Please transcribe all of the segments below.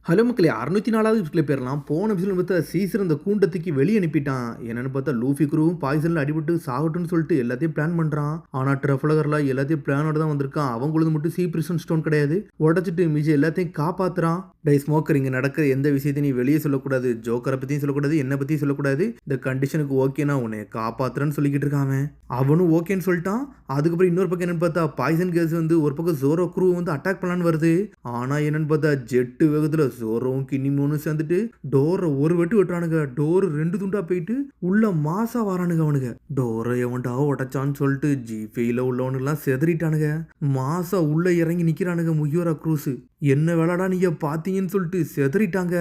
Hello மக்களே 604வது எபிசோட்ல போயிரலாம். போன எபிசோட்ல பார்த்தா சீசர் அந்த கூண்ட தூக்கி வெளிய அனுப்பிட்டான். என்னன்னு பார்த்தா லூஃபி குரூவும் பாய்சன்ல அடிபட்டு சாகட்டும்னு சொல்லிட்டு எல்லாத்தையும் பிளான் பண்றான். ஆனா ட்ரஃபலகர்ல எல்லாத்தையும் பிளானோட தான் வந்திருக்கான். அவங்களுக்கு மட்டும் சி பிரிசன் ஸ்டோன் கிடையாது. உடைச்சிட்டு மிஜி எல்லாத்தையும் காப்பாத்துறான். டை ஸ்மோக்கர், இங்க நடக்கிற எந்த விஷயத்தையும் நீ வெளியே சொல்லக்கூடாது. ஜோக்கரை பத்தியும் சொல்லக்கூடாது, என்ன பத்தியும் சொல்லக்கூடாது. இந்த கண்டிஷனுக்கு ஓகேனா உன்னை காப்பாத்துறேன்னு சொல்லிக்கிட்டு இருக்கான். அவனும் ஓகேன்னு சொல்லிட்டான். அதுக்கப்புறம் இன்னொரு பக்கம் என்னன்னு பார்த்தா பாய்சன் கேஸ் வந்து ஒரு பக்கம் ஜோரோ குரூ வந்து அட்டாக் பண்ணலான்னு வருது. ஆனா என்னன்னு பார்த்தா ஜெட்டு வேகத்துல ஜோரோவும் கினிமோனும் சேர்ந்துட்டு டோரை ஒரு வெட்டுறானுங்க. டோர் 2 துண்டா போயிட்டு உள்ள மாசா வரானுங்க. அவனுங்க டோரை எவன்டா உடைச்சான்னு சொல்லிட்டு ஜிஃபைல உள்ளவனு எல்லாம் செதறிட்டானுங்க. மாசா உள்ள இறங்கி நிக்கிறானுங்க. முகியோரா குரூஸ் என்ன வேலைடா நீங்க பாத்தீங்கன்னு சொல்லிட்டு செதறிட்டாங்க.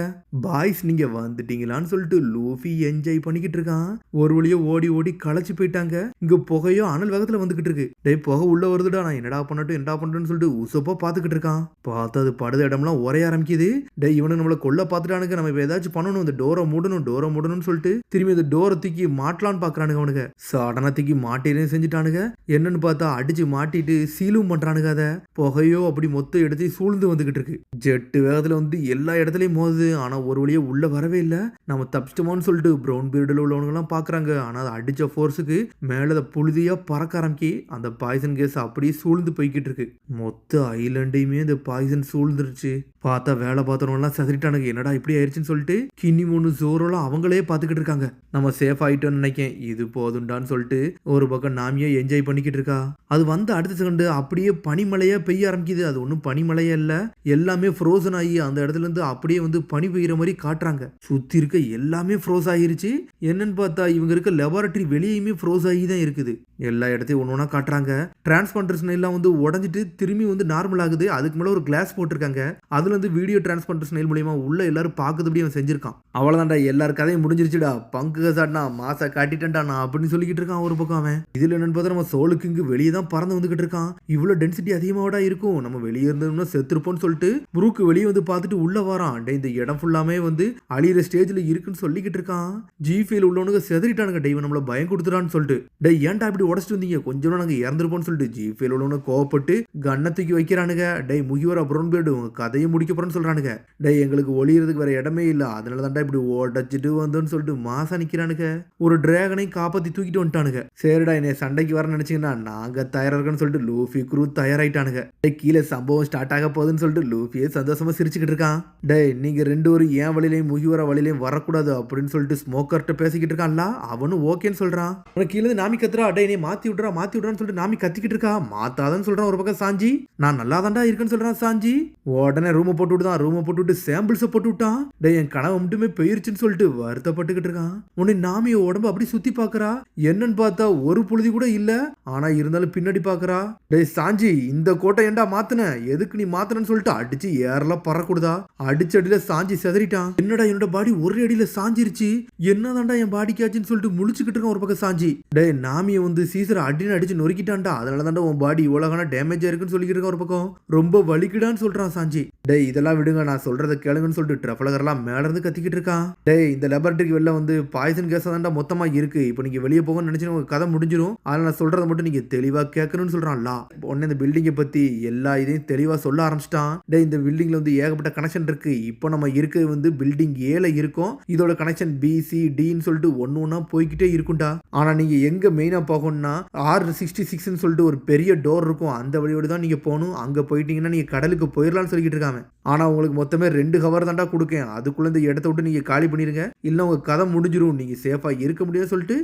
பாய்ஸ் நீங்க வந்துட்டீங்களான்னு சொல்லிட்டு லூஃபி என்ஜாய் பண்ணிக்கிட்டு இருக்கான். ஒரு வழியா ஓடி ஓடி களைச்சு போயிட்டாங்க. இங்க புகையோ அனல் வேகத்துல வந்துகிட்டு இருக்கு. டே புகை உள்ள வருதுடா, நான் என்னடா பண்ணட்டும்னு சொல்லிட்டு உசப்பா பாத்துக்கிட்டு இருக்கான். பார்த்தா அது படுத இடம்லாம் உரைய ஆரம்பிக்குது. டே இவனு நம்மளை கொல்ல பாத்துட்டானுங்க. நம்ம ஏதாச்சும் பண்ணணும், இந்த டோரை மூடணும்னு சொல்லிட்டு திரும்பி இந்த டோரை தூக்கி மாட்டலான்னு பாக்குறானுங்க. அவனுங்க சடனா தூக்கி மாட்டினே செஞ்சுட்டானுங்க. என்னன்னு பார்த்தா அடிச்சு மாட்டிட்டு சீலும் பண்றானுங்க. அதை புகையோ அப்படி மொத்த இடத்தையும் சூழ்ந்து வந்துகிட்டு இருக்கு. ஜெட்டு வேகத்துல வந்து எல்லா இடத்துலயும் மோதுது. ஆனா ஒரு வழியா உள்ள வரவே இல்லை. நம்ம தப்பிச்சிட்டோம்னு சொல்லிட்டு ப்ரௌன் பீரியட்ல உள்ளவங்க எல்லாம் பாக்குறாங்க. ஆனா அதை அடிச்ச ஃபோர்ஸுக்கு மேல புழுதியா பறக்க ஆரம்பிக்கி அந்த பாய்சன் கேஸ் அப்படியே சூழ்ந்து போய்கிட்டு இருக்கு. மொத்த ஐலண்டையுமே இந்த பாய்சன் சூழ்ந்துருச்சு. பார்த்தா வேலை பார்த்தவங்கலாம் செதறிட்டானுங்க. என்னடா இப்படி ஆயிடுச்சுன்னு சொல்லிட்டு கினிமோனு ஜோரோலாம் அவங்களே பார்த்துக்கிட்டு இருக்காங்க. நம்ம சேஃப் ஆயிட்டோம்னு நினைக்கேன், இது போதுண்டான்னு சொல்லிட்டு ஒரு பக்கம் நாமியே என்ஜாய் பண்ணிக்கிட்டு இருக்கா. அது வந்து அடுத்த செகண்ட் அப்படியே பனிமழையா பெய்ய ஆரம்பிக்குது. அது ஒன்றும் பனிமழையே இல்லை, எல்லாமே ஃப்ரோசன் ஆகி அந்த இடத்துல இருந்து அப்படியே வந்து பனி பெய்கிற மாதிரி காட்டுறாங்க. சுத்தி இருக்க எல்லாமே ஃப்ரோஸ் ஆகிருச்சு. என்னன்னு பார்த்தா இவங்க இருக்க லெபார்டரி வெளியுமே ஃப்ரோஸ் ஆகி தான் இருக்குது. எல்லா இடத்தையும் ஒன்று ஒன்றா காட்டுறாங்க. டிரான்ஸ்பாண்டர்ஸ் எல்லாம் வந்து உடஞ்சிட்டு திரும்பி வந்து நார்மல் ஆகுது. அதுக்கு மேலே ஒரு கிளாஸ் போட்டிருக்காங்க. அதுல இருந்து வீடியோ டிரான்ஸ்பாண்டர்ஸ் மூலியமா உள்ள எல்லாரும் பார்க்கறதுபடி அவன் செஞ்சிருக்கான். அவ்வளவுதான்டா, எல்லாரும் கதையும் முடிஞ்சிருச்சுடா, பங்கு கசாட்னா மாசா காட்டிட்டா அப்படின்னு சொல்லிக்கிட்டு இருக்கான் ஒரு பக்கம் அவன். இதுல என்னன்னு பார்த்தா நம்ம சோலுக்கு இங்கு வெளியே தான் பறந்து வந்துகிட்டு இருக்கான். இவ்வளவு டென்சிட்டி அதிகமாவடா இருக்கும், நம்ம வெளியே இருந்தோம்னா செத்துருப்போம்னு சொல்லிட்டு புரூக்கு வெளியே வந்து பார்த்துட்டு உள்ள வரான். இந்த இடம் ஃபுல்லாமே வந்து அழியிற ஸ்டேஜ்ல இருக்குன்னு சொல்லிக்கிட்டு இருக்கான். ஜிஃபைல உள்ளவனுக்கு செதறிட்டானுங்க. டே நம்மள பயம் கொடுத்துறான்னு சொல்லிட்டு, டே ஏன்டா இப்படி உடச்சிட்டு வந்தீங்க, கொஞ்சம் நாங்க இறந்துருப்போம்னு சொல்லிட்டு ஜிஃபைல உள்ளவனு கோவப்பட்டு கண்ணை தூக்கி வைக்கிறானுங்க. டே முகிவரா ப்ரௌன் பீரியட் உங்க கதையை முடிக்க போறேன்னு சொல்றானுங்க. டே எங்களுக்கு ஒளியறதுக்கு வேற இடமே இல்ல, அதனால தான்டா இப்படி உடச்சிட்டு வந்தோன்னு சொல்லிட்டு மாசா நிக்கிறானுங்க. ஒரு டிராகனை காப்பாத்தி தூக்கிட்டு வந்துட்டானுங்க. சரிடா என்னை சண்டைக்கு வர நினைச்சீங்கன்னா நாங்க தயாரா இருக்கன்னு சொல்லிட்டு லூஃபி குரூ தயாராயிட்டானுங்க. கீழே சம்பவம் ஸ்டார்ட் ஆக போகுதுன்னு சொல்லிட்டு லூஃபியே சந்தோஷமா சிரிச்சுக்கிட்டு இருக்கான். டே நீங்க 2 பேரும் ஏன் வழியிலையும் முகிவர வழியிலையும் வரக்கூடாது அப்படின்னு சொல்லிட்டு ஸ்மோக்கர்ட்ட பேசிக்கிட்டு இருக்கான்ல. அவனும் ஓகேன்னு சொல்றான். உனக்கு கீழே நாமி கத்துறா, டே நீ மாத்தி விடுறான்னு சொல்லிட்டு நாமி கத்திக்கிட்டு இருக்கா. மாத்தாதன்னு சொல்றான் ஒரு பக்கம் சாஞ்சி. நான் நல்லா தான்டா இருக்குன்னு சொல்றான் சாஞ்சி. உடனே ரூமை போட்டு விட்டுதான், ரூமை போட்டு விட்டு சாம்பிள்ஸை போட்டு விட்டான். டே என் கனவு மட்டுமே போயிருச்சுன்னு சொல்லிட்டு வருத்தப்பட்டுக்கிட்டு இருக்கான். உன்னை நாமிய உடம்பு அப்படி சுத்தி பாக்குறா. என்னன்னு பார்த்தா ஒரு புழுதி கூட இல்ல, ஆனா இருந்தாலும் பின்னாடி பாக்குறா. டே சாஞ்சி, இந்த கோட்டை ஏண்டா மாத்துன, எதுக்கு நீ மாத்துறன்னு சொல்லிட்டு அடிச்சு ஏறலாம் பறக்கூடாதா. அடிச்ச அடியில சாஞ்சி செதறிட்டான். என்னடா என்னோட பாடி ஒரு அடியில சாஞ்சிருச்சு, என்னதான்டா என் பாடிக்கு ஆச்சுன்னு சொல்லிட்டு முழிச்சுக்கிட்டு இருக்கான் ஒரு பக்கம் சாஞ்சி. டே நாமிய வந்து சீசரை அடின்னு அடிச்சு நொறுக்கிட்டான்டா, அதனால தான்டா உன் பாடி இவ்வளவு டேமேஜ் இருக்குன்னு சொல்லிக்கிட்டு இருக்கான் ஒரு பக்கம். ரொம்ப வலிக்குடான்னு சொல்றான் சாஞ்சி. டே இதெல்லாம் விடுங்க, நான் சொல்றத கேளுங்கன்னு சொல்லிட்டு ட்ரஃபலகர்லாம் மேல இருந்து கத்திக்கிட்டு இருக்கான். டே இந்த லெபார்டரிக்கு வெளில வந்து பாய்சன் கேஸ் தான்டா மொத்தமா இருக்கு, இப்போ நீங்க வெளியே போகணும்னு நினைச்சு உங்க கதை முடிஞ்சிடும், அதனால நான் சொல்றதை மட்டும் நீங்க தெளிவா கேட்கணும்னு சொல்றான்ல. உடனே இந்த பில்டிங்கை பத்தி எல்லா இதையும் தெளிவா சொல்ல ஆரம்பிச்சிட்டான். டே இந்த பில்டிங்ல வந்து ஏகப்பட்ட கனெக்ஷன் இருக்கு. இப்போ நம்ம இருக்கிறது வந்து பில்டிங் ஏல இருக்கும். இதோட கனெக்ஷன் BCDன்னு சொல்லிட்டு ஒன்னு ஒன்னா போய்கிட்டே இருக்கும்டா. ஆனா நீங்க எங்க மெயினா போகணும்னா R66ன்னு சொல்லிட்டு ஒரு பெரிய டோர் இருக்கும், அந்த வழியோடு தான் நீங்க போகணும். அங்க போயிட்டீங்கன்னா நீங்க கடலுக்கு போயிடலாம்னு சொல்லிக்கிட்டு இருக்காங்க. ஆனா உங்களுக்கு மொத்தமே 2 ஹவர் தான்டா கொடுக்கேன், அதுக்குள்ள இந்த இடத்த விட்டு நீங்க காலி பண்ணிருங்க, இல்ல உங்க கதை முடிஞ்சிடும், நீங்க சேஃபா இருக்க முடியாது சொல்லிட்டு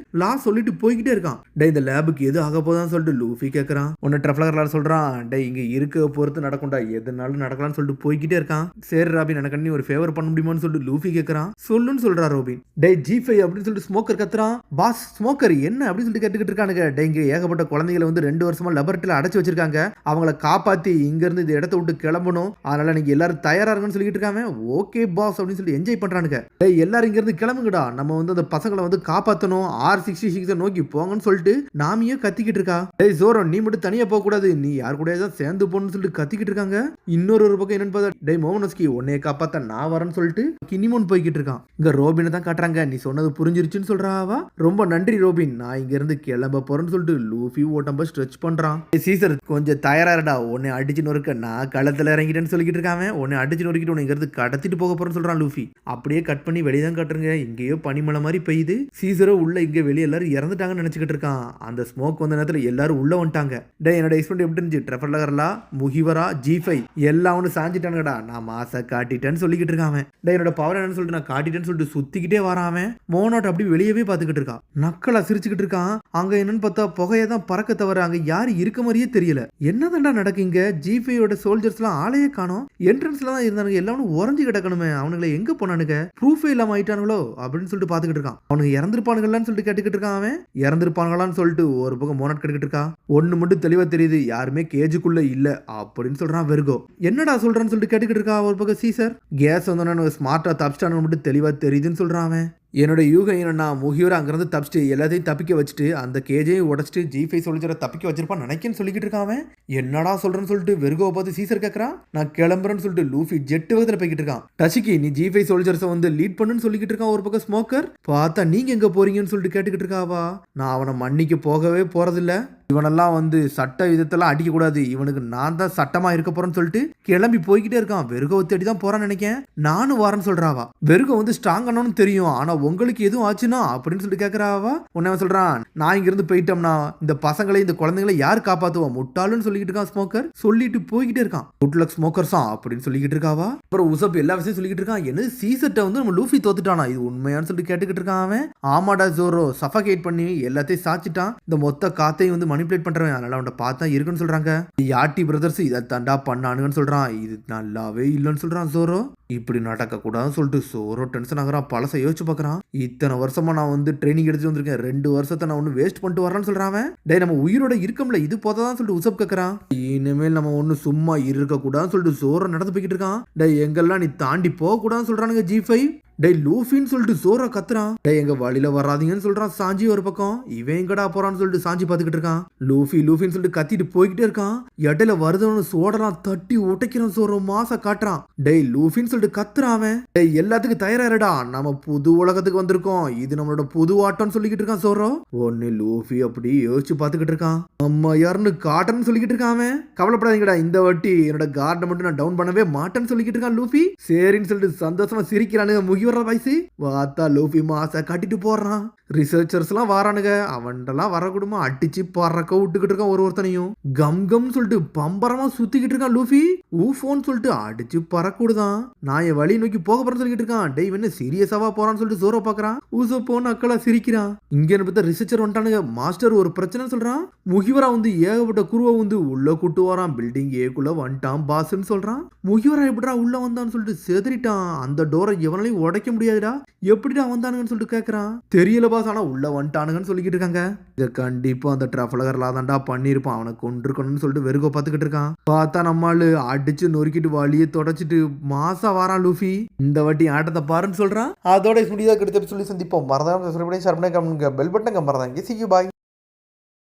சொல்லிட்டு போய்கிட்டே இருக்கான். டே இந்த லேபுக்கு எது ஆக போதான்னு சொல்லிட்டு லூஃபி கேட்கறான். உன்ன ட்ரஃபலகர் சொல்றான். டே இங்க இருக்க பொறுத்து நடக்கும்டா, எதுனாலும் நடக்கலாம்னு சொல்லிட்டு போய்கிட்டே இருக்கான். சரி ராபின், எனக்கு நீ ஒரு ஃபேவர் பண்ண முடியுமான்னு சொல்லிட்டு லூஃபி கேட்கறான். சொல்லுன்னு சொல்றா ரோபின். டே G5 அப்படின்னு சொல்லிட்டு ஸ்மோக்கர் கத்துறான். பாஸ் ஸ்மோக்கர் என்ன அப்படின்னு சொல்லிட்டு கேட்டுக்கிட்டு இருக்கானுங்க. டே இங்க ஏகப்பட்ட குழந்தைகளை வந்து 2 வருஷமா லெபரட்டரியில அடைச்சு வச்சிருக்காங்க, அவங்கள காப்பாத்தி இங்க இருந்து இந்த இடத்த விட்டு கிளம்பணும், அதனால நீங்க எல்லாரும் தயாரா இருக்குன்னு சொல்லிட்டு இருக்காங்க. ஓகே பாஸ் அப்படின்னு சொல்லிட்டு என்ஜாய் பண்றானுங்க. டேய் எல்லாரும் இங்க இருந்து கிளம்புங்கடா, நம்ம வந்து அந்த பசங்களை வந்து காப்பாத்தணும், R66 நோக்கி போங்கன்னு சொல்லிட்டு நாமியே கத்திக்கிட்டு இருக்கா. டேய் ஜோரோ நீ மட்டும் தனியா போக கூடாது, நீ யார் கூட சேர்ந்து போகணும்னு சொல்லிட்டு கத்திக்கிட்டு இருக்காங்க. இன்னொரு பக்கம் என்னன்னு பார்த்தா டேய் மோமனஸ்கி உன்னைய காப்பாத்த நான் வரேன்னு சொல்லிட்டு கினிமோன் போய்கிட்டு இருக்கான். இங்க ரோபினை தான் காட்டுறாங்க. நீ சொன்னது புரிஞ்சிருச்சுன்னு சொல்றா அவ. ரொம்ப நன்றி ரோபின், நான் இங்க இருந்து கிளம்ப போறேன்னு சொல்லிட்டு லூஃபி உடம்ப ஸ்ட்ரெச் பண்றான். சீசர் கொஞ்சம் தயாராடா, உன்னை அடிச்சு நொறுக்க நான் களத்துல இறங்கிட்டேன்னு சொல்லிக்கிட்டு இருக்காங்க. உன்னை அடிச்சு நொறுக்கிட்டு உன்னை இங்கிருந்து கடத்திட்டு போக போறேன்னு சொல்றான் லூஃபி. அப்படியே கட் பண்ணி வெளியே தான் கட்டுருங்க. இங்கேயோ பனிமலை மாதிரி பெய்யுது. சீசரோ உள்ள இங்க வெளியே எல்லாரும் இறந்துட்டாங்கன்னு நினைச்சுக்கிட்டு இருக்கான். அந்த ஸ்மோக் வந்த நேரத்துல எல்லாரும் உள்ள வந்துட்டாங்க. டே என்னோட எக்ஸ்பெண்ட் எப்படி இருந்துச்சு? ட்ரெஃபலகர்லா, முகிவரா, G5 எல்லாம் ஒன்று சாஞ்சிட்டானுங்கடா. நான் மாச காட்டிட்டேன்னு சொல்லிக்கிட்டு இருக்கான். டே என்னோட பவர் என்னன்னு சொல்லிட்டு நான் காட்டிட்டேன்னு சொல்லிட்டு சுத்திக்கிட்டே வராம மோனோட் அப்படி வெளியவே பார்த்துக்கிட்டு இருக்கான். நக்கலா சிரிச்சுக்கிட்டு இருக்கான். அங்க என்னன்னு பார்த்தா புகையை தான் பறக்க தவிர அங்க யாரு இருக்க மாதிரியே தெரியல. என்னதான்டா நடக்குங்க? G5 சோல்ஜர்ஸ் எல்லாம் ஆளையே காணோம். என்ட்ரன்ஸ்ல தான் இருந்தானுங்க. எல்லாரும் உறைஞ்சு கிடக்கணுமே. அவனுங்களை எங்க போனானுங்க? ப்ரூஃபே இல்லாம ஆயிட்டானுங்களோ அப்படின்னு சொல்லிட்டு பாத்துக்கிட்டு இருக்கான். அவனுக்கு இறந்துருப்பானுங்களான்னு சொல்லிட்டு கேட்டுக்கிட்டு இருக்கான். அவன் இறந்துருப்பானுங்களான்னு சொல்லிட்டு ஒரு பக்கம் மோனட் கேட்டுக்கிட்டு இருக்கா. ஒண்ணு மட்டும் தெளிவா தெரியுது, யாருமே கேஜுக்குள்ள இல்ல அப்படின்னு சொல்றான் வெர்கோ. என்னடா சொல்றான்னு சொல்லிட்டு கேட்டுக்கிட்டு இருக்கா ஒரு பக்கம் சீசர். கேஸ் வந்தோன்னு ஸ்மார்ட்டா தப்பிச்சிட்டானு மட்டும் தெளிவா தெரியுதுன்னு சொல்றான். அவன் என்னோட யூகம் என்னன்னா முகியோரை அங்கிருந்து தப்பிச்சுட்டு எல்லாத்தையும் தப்பிக்க வச்சுட்டு அந்த கேஜையும் உடச்சிட்டு G5 சோல்ஜரை தப்பிக்க வச்சிருப்பான் நினைக்கன்னு சொல்லிக்கிட்டு இருக்கான். என்னடா சொல்றேன்னு சொல்லிட்டு வெர்கோவை பார்த்து சீசர் கேட்கறான். நான் கிளம்புறேன்னு சொல்லிட்டு லூஃபி ஜெட் வேகத்துல போய்கிட்டு இருக்கான். டஷிகி நீ G5 சோல்ஜர்ஸை வந்து லீட் பண்ணுன்னு சொல்லிக்கிட்டு இருக்கான். ஒரு பக்கம் ஸ்மோக்கர் பார்த்தா நீங்க எங்க போறீங்கன்னு சொல்லிட்டு கேட்டுக்கிட்டு இருக்காவா. நான் அவனை மன்னிக்க போகவே போறதில்ல. இவனெல்லாம் வந்து சட்ட விதத்தெல்லாம் அடிக்க கூடாது. இவனுக்கு நான் தான் சட்டமா இருக்க போறேன்னு சொல்லிட்டு கிளம்பி போய்கிட்டே இருக்கான். வெர்கோவை தேடி தான் போறான்னு நினைக்கேன். நானும் வரேன்னு சொல்றாவா. வெர்கோ வந்து ஸ்ட்ராங் ஆனோன்னு தெரியும். ஆனா உங்களுக்கு எதுவும் ஆச்சுன்னா அப்படின்னு சொல்லிட்டு கேட்கறாவா. உன்ன சொல்றான், நான் இங்க இருந்து போயிட்டோம்னா இந்த பசங்களை இந்த குழந்தைங்களை யார் காப்பாத்துவோம் முட்டாளுன்னு சொல்லிக்கிட்டு இருக்கான் ஸ்மோக்கர். சொல்லிட்டு போய்கிட்டே இருக்கான். குட் லக் ஸ்மோக்கர்ஸா அப்படின்னு சொல்லிக்கிட்டு இருக்காவா. அப்புறம் உசப் எல்லா விஷயம் சொல்லிக்கிட்டு இருக்கான். என்ன சீசர்ட்ட வந்து நம்ம லூஃபி தோத்துட்டானா, இது உண்மையான்னு சொல்லிட்டு கேட்டுக்கிட்டு இருக்கான். அவன் ஆமாடா ஜோரோ சஃபகேட் பண்ணி எல்லாத்தையும் சாச்சிட்டான். இந்த மொத்த காத்தையும் வந்து மணிப்புலேட் பண்றவன். அதனால அவன் பார்த்தா இருக்குன்னு சொல்றாங்க. யாட்டி பிரதர்ஸ் இதை தாண்டா பண்ணானுங்கன்னு சொல்றான். இது நல்லாவே இல்லைன்னு சொல்றான் ஜோரோ. இப்படி நடக்க கூடாதுன்னு சொல்லிட்டு சோரோ டென்ஷன் ஆகுறான். பழச யோசிச்சு பார்க்கறான். இத்தனை வருஷமா நான் வந்து ட்ரைனிங் எடுத்து வந்திருக்கேன். 2 வருஷத்தை நான் ஒன்னும் வேஸ்ட் பண்ணிட்டு வரேன்னு சொல்றான். டே நம்ம உயிரோட இருக்கம்ல, இது போதாதான் சொல்லிட்டு உசப் கேட்கறான். இனிமேல் நம்ம ஒண்ணு சும்மா இருக்க கூடாதுன்னு சொல்லிட்டு சோரோ நடந்து போய்கிட்டு இருக்கான். டே எங்கெல்லாம் நீ தாண்டி போக கூடாதுன்னு சொல்றானுங்க G5. டே லூஃபின்னு சொல்லிட்டு சோரா கத்துறான். டே எங்க வழியில வராதீங்கன்னு சொல்றான் சாஞ்சி ஒரு பக்கம். இவன் எங்கடா போறான்னு சொல்லிட்டு சாஞ்சி பாத்துக்கிட்டு இருக்கான். லூஃபின்னு சொல்லிட்டு கத்திட்டு போய்கிட்டே இருக்கான். இடையில வருதுன்னு சோடலாம் தட்டி உடைக்கிறான். சோரோ மாச காட்டுறான். டே லூஃபின்னு சொல்லிட்டு கத்துறான். டே எல்லாத்துக்கும் தயாராடா, நம்ம புது உலகத்துக்கு வந்திருக்கோம். இது நம்மளோட புது ஆட்டம்னு சொல்லிக்கிட்டு இருக்கான் சோரோ. ஒன்னு லூஃபி அப்படி யோசிச்சு பாத்துக்கிட்டு இருக்கான். அம்மா யாருன்னு காட்டன்னு சொல்லிக்கிட்டு இருக்கான். கவலைப்படாதீங்கடா, இந்த வாட்டி என்னோட கார்டை மட்டும் நான் டவுன் பண்ணவே மாட்டேன்னு சொல்லிக்கிட்டு இருக்கான் லூஃபி. சரின்னு சொல்லிட்டு சந்தோஷமா சிரிக்கிறானுங்க முகிவர வயசு. வாத்தா லூஃபி மாச கட்டிட்டு போறான். ரிசர்ச்சர்ஸ் எல்லாம் வாரானுங்க. அவன்டெல்லாம் வர குடுமா அடிச்சு பறக்க விட்டுக்கிட்டு இருக்கான். ஒருத்தனையும் கம் கம் சொல்லிட்டு பம்பரமா சுத்திக்கிட்டு இருக்கான் லூஃபி. ஊஃபோன்னு சொல்லிட்டு அடிச்சு பறக்கூடுதான். நான் என் வழி நோக்கி போக போறேன்னு சொல்லிட்டு இருக்கான். டே என்ன சீரியஸாவா போறான்னு சொல்லிட்டு சோரோ பாக்குறான். ஊசோ போன அக்களா சிரிக்கிறான். இங்க பார்த்தா ரிசர்ச்சர் வந்துட்டானுங்க. மாஸ்டர் ஒரு பிரச்சனை சொல்றான். முகிவரா வந்து ஏகப்பட்ட குருவை வந்து உள்ள கூட்டு வரான். பில்டிங் ஏக்குள்ள வந்துட்டான் பாஸ்ன்னு சொல்றான். முகிவரா எப்படிடா உள்ள வந்தான்னு சொல்லிட்டு செதறிட்டான். அந்த டோரை எவனாலையும் உடைக்க முடியாதுடா. எப்படிடா வந்தானுங்கன்னு சொல்லிட்டு கேட்கறான். தெரியல பாஸ், ஆனா உள்ள வந்துட்டானுங்கன்னு சொல்லிக்கிட்டு இருக்காங்க. இத கண்டிப்பா அந்த ட்ரஃபலகர்ல தான்டா பண்ணிருப்பான். அவனை கொண்டிருக்கணும்னு சொல்லிட்டு வெறுகோ பாத்துக்கிட்டு இருக்கான். பார்த்தா நம்மாளு அடிச்சு நொறுக்கிட்டு வழியை தொடச்சிட்டு மாசா வாரான் லூஃபி. இந்த வாட்டி ஆட்டத்தை பாருன்னு சொல்றான். அதோட முடியாத கிடைத்த சொல்லி சந்திப்போம். மறந்தாம பெல் பட்டன் மறந்தாங்க. See you bye.